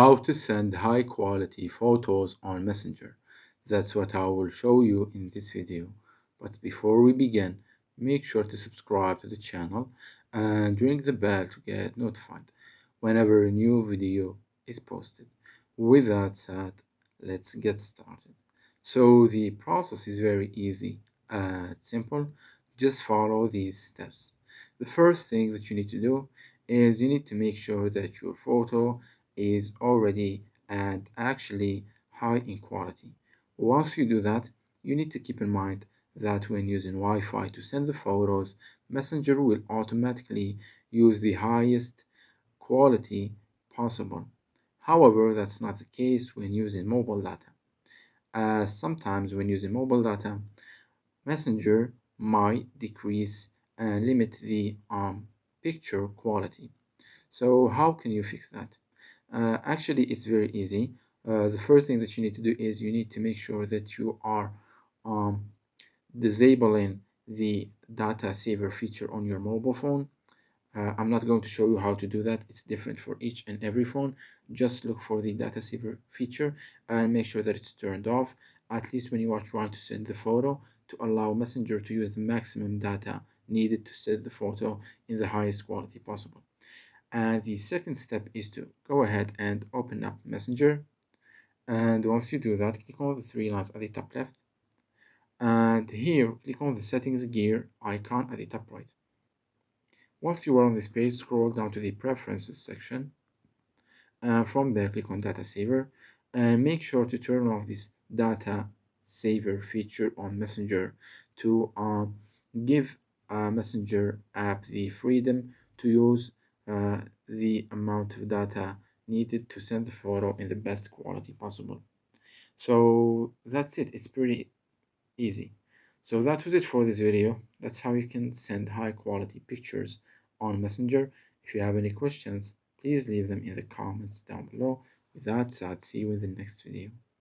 How to send high quality photos on Messenger. That's what I will show you in this video. But before we begin, make sure to subscribe to the channel and ring the bell to get notified whenever a new video is posted. With that said, let's get started. So the process is very easy and simple. Just follow these steps. The first thing that you need to do is you need to make sure that your photo is already and actually high in quality. Once you do that, you need to keep in mind that when using Wi-Fi to send the photos, Messenger will automatically use the highest quality possible. However, that's not the case when using mobile data. Sometimes when using mobile data, Messenger might decrease and limit the picture quality. So how can you fix that? Actually, it's very easy. The first thing that you need to do is you need to make sure that you are um, disabling the data saver feature on your mobile phone. I'm not going to show you how to do that. It's different for each and every phone. Just look for the data saver feature and make sure that it's turned off, at least when you are trying to send the photo, to allow Messenger to use the maximum data needed to send the photo in the highest quality possible. And the second step is to go ahead and open up Messenger. And once you do that, click on the three lines at the top left. And here, click on the settings gear icon at the top right. Once you are on this page, scroll down to the preferences section. From there, click on data saver and make sure to turn off this data saver feature on Messenger to give Messenger app the freedom to use the amount of data needed to send the photo in the best quality possible. So that's it. It's pretty easy. So that was it for this video. That's how you can send high quality pictures on Messenger. If you have any questions, please leave them in the comments down below. With that said, see you in the next video.